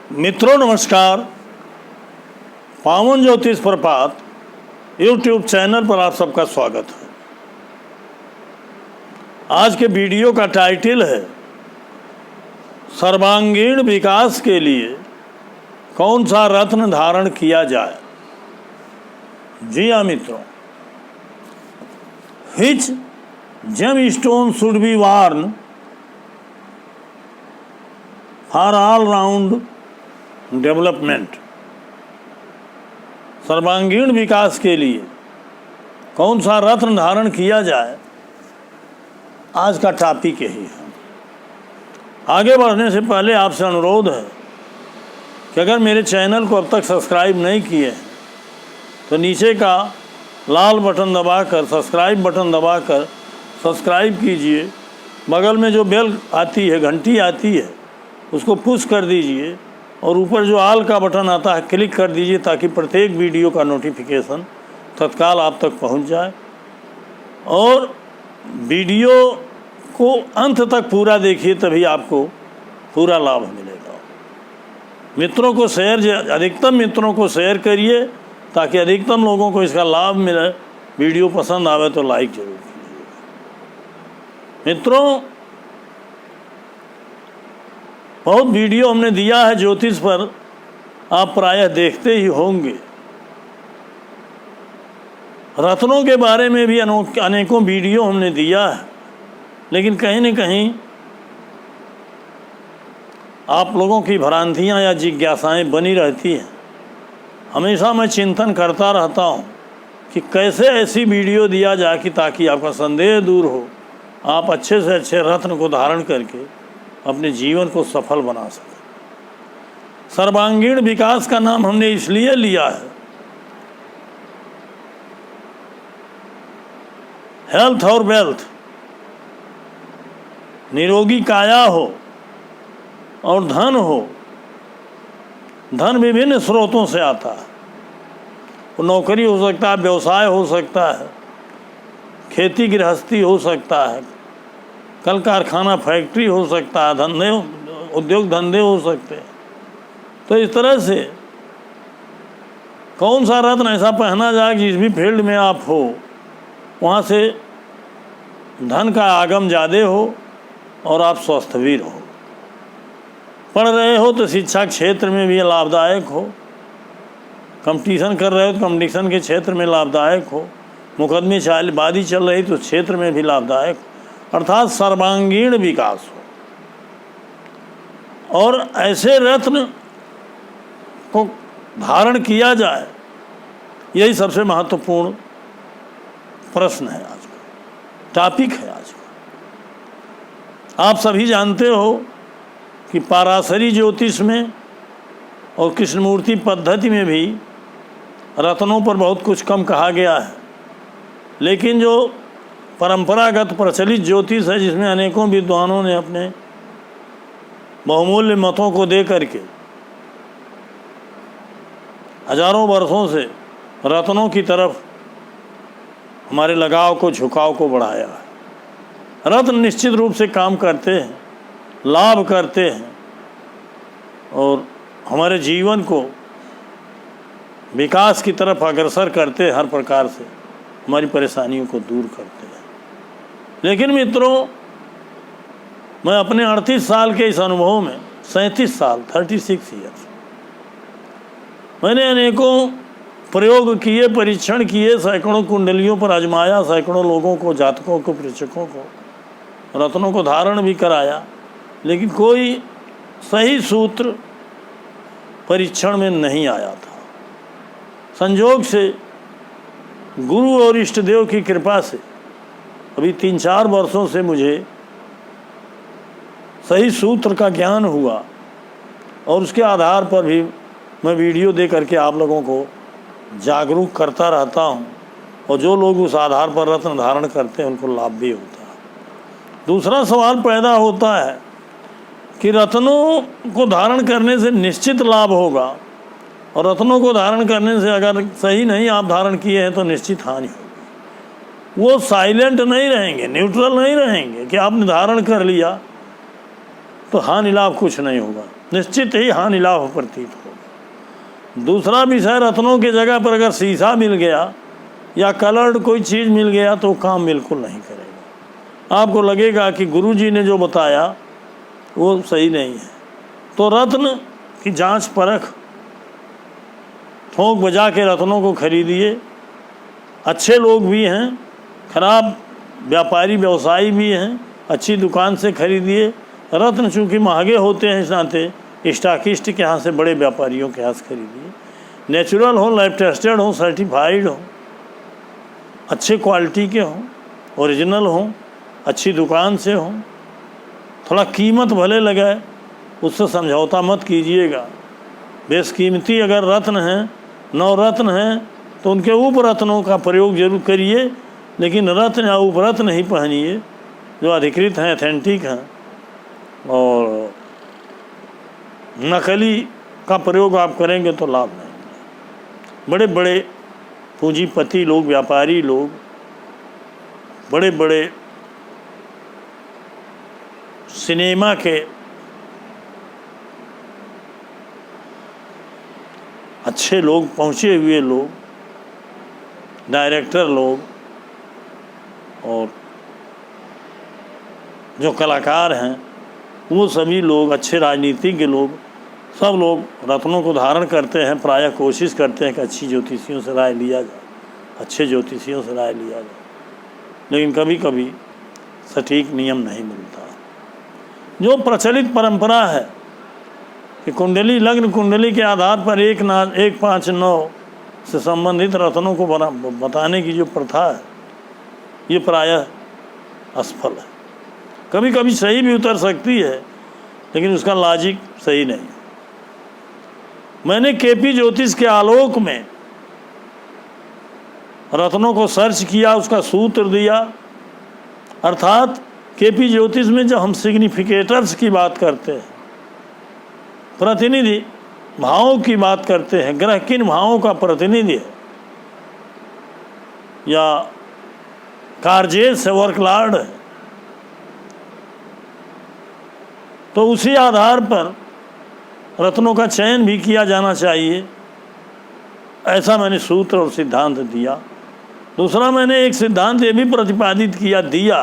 मित्रों नमस्कार। पावन ज्योतिष प्रपात यूट्यूब चैनल पर आप सबका स्वागत है। आज के वीडियो का टाइटल है सर्वांगीण विकास के लिए कौन सा रत्न धारण किया जाए। जी हाँ मित्रों, which gemstone should be worn for all round development. सर्वांगीण विकास के लिए कौन सा रत्न धारण किया जाए, आज का टॉपिक यही है। आगे बढ़ने से पहले आपसे अनुरोध है कि अगर मेरे चैनल को अब तक सब्सक्राइब नहीं किए हैं तो नीचे का लाल बटन दबाकर सब्सक्राइब बटन दबाकर सब्सक्राइब कीजिए। बगल में जो बेल आती है, घंटी आती है, उसको पुश कर दीजिए और ऊपर जो ऑल का बटन आता है क्लिक कर दीजिए ताकि प्रत्येक वीडियो का नोटिफिकेशन तत्काल आप तक पहुंच जाए। और वीडियो को अंत तक पूरा देखिए, तभी आपको पूरा लाभ मिलेगा। मित्रों को शेयर, अधिकतम मित्रों को शेयर करिए ताकि अधिकतम लोगों को इसका लाभ मिले। वीडियो पसंद आवे तो लाइक जरूर कीजिए। मित्रों, बहुत वीडियो हमने दिया है ज्योतिष पर, आप प्रायः देखते ही होंगे। रत्नों के बारे में भी अनेकों वीडियो हमने दिया है, लेकिन कहीं न कहीं आप लोगों की भ्रांतियां या जिज्ञासाएं बनी रहती हैं। हमेशा मैं चिंतन करता रहता हूं कि कैसे ऐसी वीडियो दिया जाए कि ताकि आपका संदेह दूर हो, आप अच्छे से अच्छे रत्न को धारण करके अपने जीवन को सफल बना सकें। सर्वांगीण विकास का नाम हमने इसलिए लिया है, हेल्थ और वेल्थ, निरोगी काया हो और धन हो। धन विभिन्न स्रोतों से आता है। वो नौकरी हो सकता है, व्यवसाय हो सकता है, खेती गृहस्थी हो सकता है, कल कारखाना फैक्ट्री हो सकता है, धंधे उद्योग धंधे हो सकते हैं। तो इस तरह से कौन सा रत्न ऐसा पहना जाए जिस भी फील्ड में आप हो वहाँ से धन का आगम ज़्यादा हो और आप स्वस्थ भी रहो। पढ़ रहे हो तो शिक्षा क्षेत्र में भी लाभदायक हो, कंपटीशन कर रहे हो तो कंपटीशन के क्षेत्र में लाभदायक हो, मुकदमे चालबाजी चल रही तो क्षेत्र में भी लाभदायक हो, अर्थात सर्वांगीण विकास हो। और ऐसे रत्न को धारण किया जाए, यही सबसे महत्वपूर्ण प्रश्न है, आज का टॉपिक है आज का। आप सभी जानते हो कि पाराशरी ज्योतिष में और कृष्णमूर्ति पद्धति में भी रत्नों पर बहुत कुछ कम कहा गया है, लेकिन जो परंपरागत प्रचलित ज्योतिष है, जिसमें अनेकों विद्वानों ने अपने बहुमूल्य मतों को दे करके हजारों वर्षों से रत्नों की तरफ हमारे लगाव को, झुकाव को बढ़ाया है। रत्न निश्चित रूप से काम करते हैं, लाभ करते हैं और हमारे जीवन को विकास की तरफ अग्रसर करते हैं, हर प्रकार से हमारी परेशानियों को दूर करते हैं। लेकिन मित्रों, मैं अपने 38 साल के इस अनुभव में 37 साल 36 ईयर्स मैंने अनेकों प्रयोग किए, परीक्षण किए, सैकड़ों कुंडलियों पर आजमाया, सैकड़ों लोगों को, जातकों को, प्रेक्षकों को रत्नों को धारण भी कराया, लेकिन कोई सही सूत्र परीक्षण में नहीं आया था। संयोग से गुरु और इष्ट देव की कृपा से अभी 3-4 वर्षों से मुझे सही सूत्र का ज्ञान हुआ और उसके आधार पर भी मैं वीडियो दे करके आप लोगों को जागरूक करता रहता हूं, और जो लोग उस आधार पर रत्न धारण करते हैं उनको लाभ भी होता है। दूसरा सवाल पैदा होता है कि रत्नों को धारण करने से निश्चित लाभ होगा, और रत्नों को धारण करने से अगर सही नहीं आप धारण किए हैं तो निश्चित हानि होगी। वो साइलेंट नहीं रहेंगे, न्यूट्रल नहीं रहेंगे कि आपने धारण कर लिया तो हानि लाभ कुछ नहीं होगा, निश्चित ही हानि लाभ प्रतीत होगा। दूसरा विषय, रत्नों की जगह पर अगर शीशा मिल गया या कलर्ड कोई चीज़ मिल गया तो काम बिल्कुल नहीं करेगा। आपको लगेगा कि गुरुजी ने जो बताया वो सही नहीं है। तो रत्न की जांच परख, थोक बजा के रत्नों को खरीदिए। अच्छे लोग भी हैं, खराब व्यापारी व्यवसायी भी हैं, अच्छी दुकान से खरीदिए। रत्न चूँकि महंगे होते हैं, इस नाते स्टॉकिस्ट के यहाँ से, बड़े व्यापारियों के यहाँ से खरीदिए। नेचुरल हो, लैब टेस्टेड हो, सर्टिफाइड हो, अच्छे क्वालिटी के हों, ओरिजिनल हों, अच्छी दुकान से हों। थोड़ा कीमत भले लगे, उससे समझौता मत कीजिएगा। बेशकीमती अगर रत्न हैं, नवरत्न हैं, तो उनके उपरत्नों का प्रयोग जरूर करिए, लेकिन रत्न या उपरत्न ही पहनिए जो अधिकृत हैं, अथेंटिक हैं। और नकली का प्रयोग आप करेंगे तो लाभ नहीं। बड़े बड़े पूंजीपति लोग, व्यापारी लोग, बड़े बड़े सिनेमा के अच्छे लोग, पहुँचे हुए लोग, डायरेक्टर लोग और जो कलाकार हैं, वो सभी लोग, अच्छे राजनीतिज्ञ लोग, सब लोग रत्नों को धारण करते हैं। प्रायः कोशिश करते हैं कि अच्छी ज्योतिषियों से राय लिया जाए, अच्छे ज्योतिषियों से राय लिया जाए, लेकिन कभी कभी सटीक नियम नहीं मिलता। जो प्रचलित परंपरा है कि कुंडली, लग्न कुंडली के आधार पर 1 5 9 से संबंधित रत्नों को बताने की जो प्रथा है, ये प्रायः असफल है। कभी कभी सही भी उतर सकती है, लेकिन उसका लॉजिक सही नहीं। मैंने केपी ज्योतिष के आलोक में रत्नों को सर्च किया, उसका सूत्र दिया। अर्थात केपी ज्योतिष में जब हम सिग्निफिकेटर्स की बात करते हैं, प्रतिनिधि भावों की बात करते हैं, ग्रह किन भावों का प्रतिनिधि है या कार्जेस है, वर्क लॉर्ड है, तो उसी आधार पर रत्नों का चयन भी किया जाना चाहिए। ऐसा मैंने सूत्र और सिद्धांत दिया। दूसरा, मैंने एक सिद्धांत ये भी प्रतिपादित दिया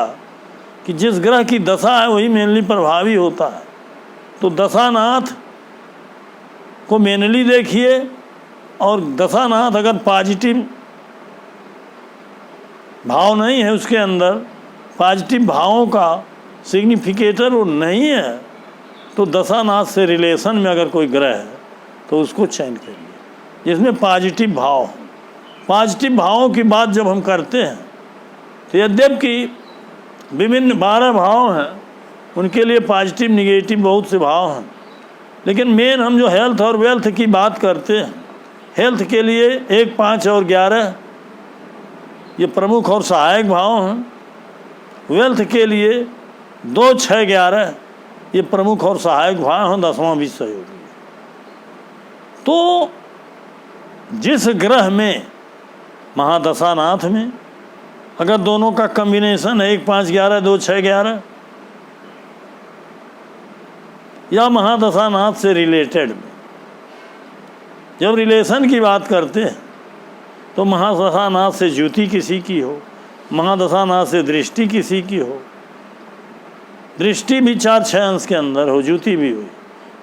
कि जिस ग्रह की दशा है वही मेनली प्रभावी होता है। तो दशानाथ को मेनली देखिए, और दशानाथ अगर पॉजिटिव भाव नहीं है, उसके अंदर पॉजिटिव भावों का सिग्निफिकेटर वो नहीं है, तो दशानाथ से रिलेशन में अगर कोई ग्रह है तो उसको चयन करिए जिसमें पॉजिटिव भाव हो। पॉजिटिव भावों की बात जब हम करते हैं तो यद्यपि विभिन्न 12 भाव हैं, उनके लिए पॉजिटिव निगेटिव बहुत से भाव हैं, लेकिन मेन हम जो हेल्थ और वेल्थ की बात करते हैं, हेल्थ के लिए 1 5 और 11 ये प्रमुख और सहायक भाव हैं। वेल्थ के लिए 2 6 11 ये प्रमुख और सहायक भाव हैं, 10वां भी सहयोगी है। तो जिस ग्रह में, महादशानाथ में अगर दोनों का कॉम्बिनेशन है 1 5 11 2 6 11, या महादशानाथ से रिलेटेड में, जब रिलेशन की बात करते हैं तो महादशानाथ से ज्योति किसी की हो, महादशानाथ से दृष्टि किसी की हो, दृष्टि भी 4 6 अंश के अंदर हो, ज्योति भी हो,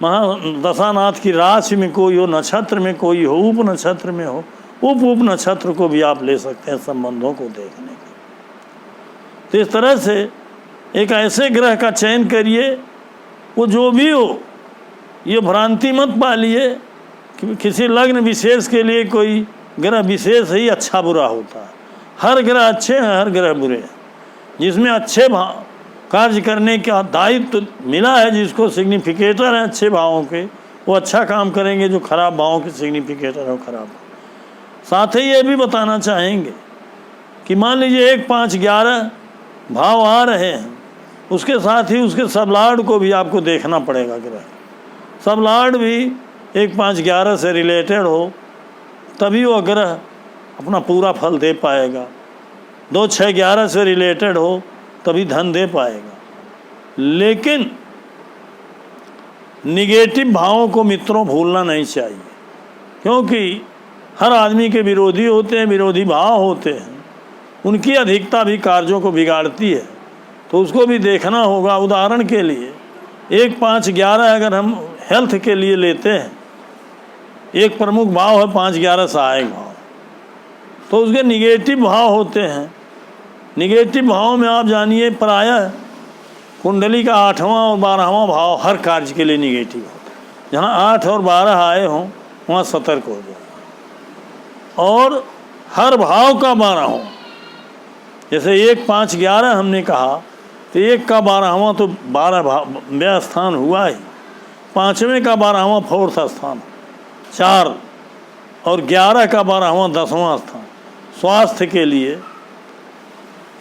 महादशानाथ की राशि में कोई हो, नक्षत्र में कोई हो, उप नक्षत्र में हो, उप नक्षत्र को भी आप ले सकते हैं संबंधों को देखने के। तो इस तरह से एक ऐसे ग्रह का चयन करिए, वो जो भी हो, ये भ्रांति मत पालिए कि किसी लग्न विशेष के लिए कोई ग्रह विशेष ही अच्छा बुरा होता है। हर ग्रह अच्छे हैं, हर ग्रह बुरे हैं। जिसमें अच्छे भाव कार्य करने का दायित्व मिला है, जिसको सिग्निफिकेटर है अच्छे भावों के, वो अच्छा काम करेंगे। जो खराब भावों के सिग्निफिकेटर है वो खराब। साथ ही ये भी बताना चाहेंगे कि मान लीजिए 1 5 11 भाव आ रहे हैं, उसके साथ ही उसके सबलॉर्ड को भी आपको देखना पड़ेगा। ग्रह सबलॉर्ड भी 1 5 11 से रिलेटेड हो, तभी वो ग्रह अपना पूरा फल दे पाएगा। 2 6 11 से रिलेटेड हो, तभी धन दे पाएगा। लेकिन निगेटिव भावों को मित्रों भूलना नहीं चाहिए, क्योंकि हर आदमी के विरोधी होते हैं, विरोधी भाव होते हैं, उनकी अधिकता भी कार्यों को बिगाड़ती है, तो उसको भी देखना होगा। उदाहरण के लिए 1, 5, 11 अगर हम हेल्थ के लिए लेते हैं, एक प्रमुख भाव है 5, 11 सहायक भाव, तो उसके निगेटिव भाव होते हैं। निगेटिव भाव में आप जानिए प्रायः कुंडली का 8वां और 12वां भाव हर कार्य के लिए निगेटिव होता है। जहाँ 8 और 12 आए हों वहाँ सतर्क हो जाए, और हर भाव का 12 हो। जैसे 1, 5, 11 हमने कहा, तो 1 का 12वां तो 12 व्यय स्थान हुआ ही, 5वें का 12वां फोर्थ स्थान 4, और 11 का 12वां 10वां स्थान। स्वास्थ्य के लिए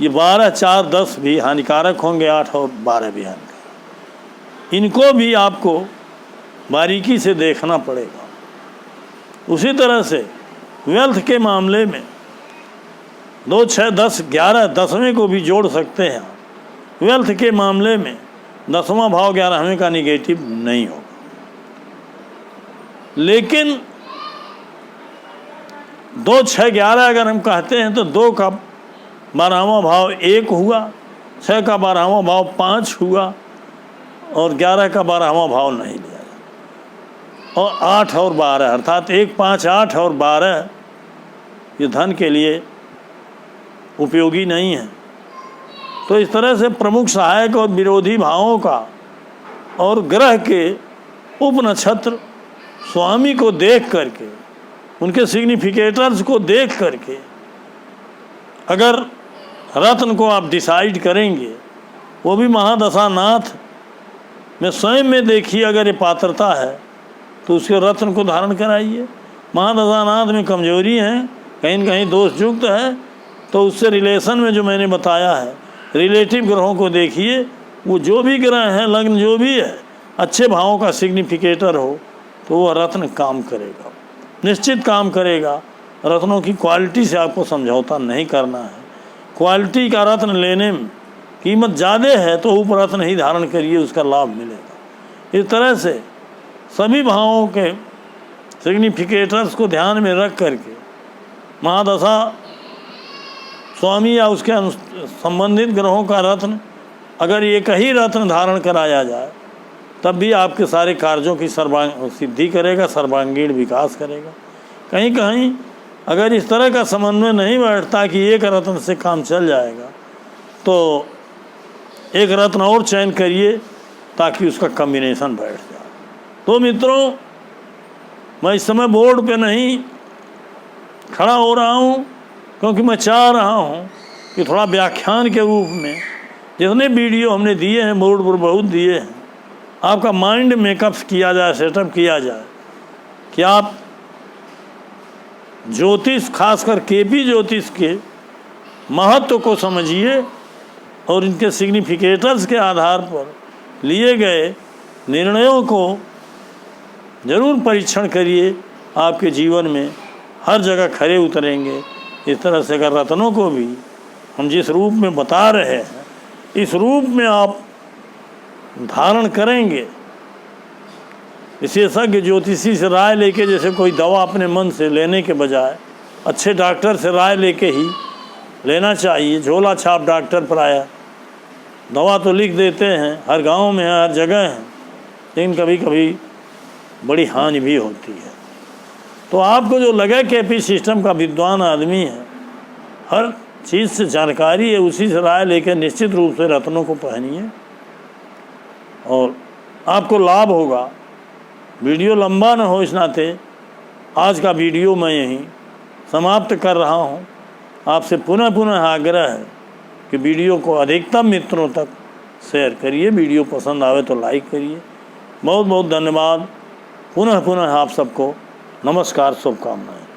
ये 12, 4, 10 भी हानिकारक होंगे, 8 और 12 भी हानिकारक। इनको भी आपको बारीकी से देखना पड़ेगा। उसी तरह से वेल्थ के मामले में 2, 6, 10, 11 10वें को भी जोड़ सकते हैं। वेल्थ के मामले में 10वां भाव 11वें का निगेटिव नहीं होगा, लेकिन 2, 6, 11 अगर हम कहते हैं तो 2 का 12वां भाव 1 हुआ, 6 का 12वां भाव 5 हुआ, और 11 का 12वां भाव नहीं लिया जाए। और 8 और 12 अर्थात 1, 5, 8 और 12 ये धन के लिए उपयोगी नहीं है। तो इस तरह से प्रमुख सहायक और विरोधी भावों का और ग्रह के उपनक्षत्र स्वामी को देख करके, उनके सिग्निफिकेटर्स को देख करके अगर रत्न को आप डिसाइड करेंगे, वो भी महादशानाथ में स्वयं में देखिए, अगर ये पात्रता है तो उसके रत्न को धारण कराइए। महादशानाथ में कमजोरी है, कहीं न कहीं दोष युक्त है, तो उससे रिलेशन में जो मैंने बताया है, रिलेटिव ग्रहों को देखिए, वो जो भी ग्रह हैं, लग्न जो भी है, अच्छे भावों का सिग्निफिकेटर हो तो वह रत्न काम करेगा, निश्चित काम करेगा। रत्नों की क्वालिटी से आपको समझौता नहीं करना है। क्वालिटी का रत्न लेने में कीमत ज़्यादा है तो उपरत्न ही धारण करिए, उसका लाभ मिलेगा। इस तरह से सभी भावों के सिग्निफिकेटर्स को ध्यान में रख करके महादशा स्वामी या उसके संबंधित ग्रहों का रत्न, अगर एक ही रत्न धारण कराया जाए तब भी आपके सारे कार्यों की सिद्धि करेगा, सर्वांगीण विकास करेगा। कहीं कहीं अगर इस तरह का समन्वय नहीं बैठता कि एक रत्न से काम चल जाएगा, तो एक रत्न और चयन करिए ताकि उसका कॉम्बिनेशन बैठ जाए। तो मित्रों, मैं इस समय बोर्ड पे नहीं खड़ा हो रहा हूँ, क्योंकि मैं चाह रहा हूँ कि थोड़ा व्याख्यान के रूप में जितने वीडियो हमने दिए हैं, बोर्ड पर बहुत दिए हैं, आपका माइंड मेकअप किया जाए, सेटअप किया जाए कि आप ज्योतिष, खासकर केपी ज्योतिष के महत्व को समझिए और इनके सिग्निफिकेटर्स के आधार पर लिए गए निर्णयों को जरूर परीक्षण करिए। आपके जीवन में हर जगह खरे उतरेंगे। इस तरह से अगर रत्नों को भी हम जिस रूप में बता रहे हैं, इस रूप में आप धारण करेंगे, विशेषज्ञ ज्योतिषी से राय लेके, जैसे कोई दवा अपने मन से लेने के बजाय अच्छे डॉक्टर से राय लेके ही लेना चाहिए। झोला छाप डॉक्टर प्रायः दवा तो लिख देते हैं, हर गांव में है, हर जगह है, लेकिन कभी कभी बड़ी हानि भी होती है। तो आपको जो लगे कि एपी सिस्टम का विद्वान आदमी है, हर चीज़ से जानकारी है, उसी से राय लेकर निश्चित रूप से रत्नों को पहनिए और आपको लाभ होगा। वीडियो लंबा न हो, इस नाते आज का वीडियो मैं यहीं समाप्त कर रहा हूँ। आपसे पुनः पुनः आग्रह है कि वीडियो को अधिकतम मित्रों तक शेयर करिए। वीडियो पसंद आवे तो लाइक करिए। बहुत बहुत धन्यवाद। पुनः पुनः आप सबको नमस्कार, शुभकामनाएं।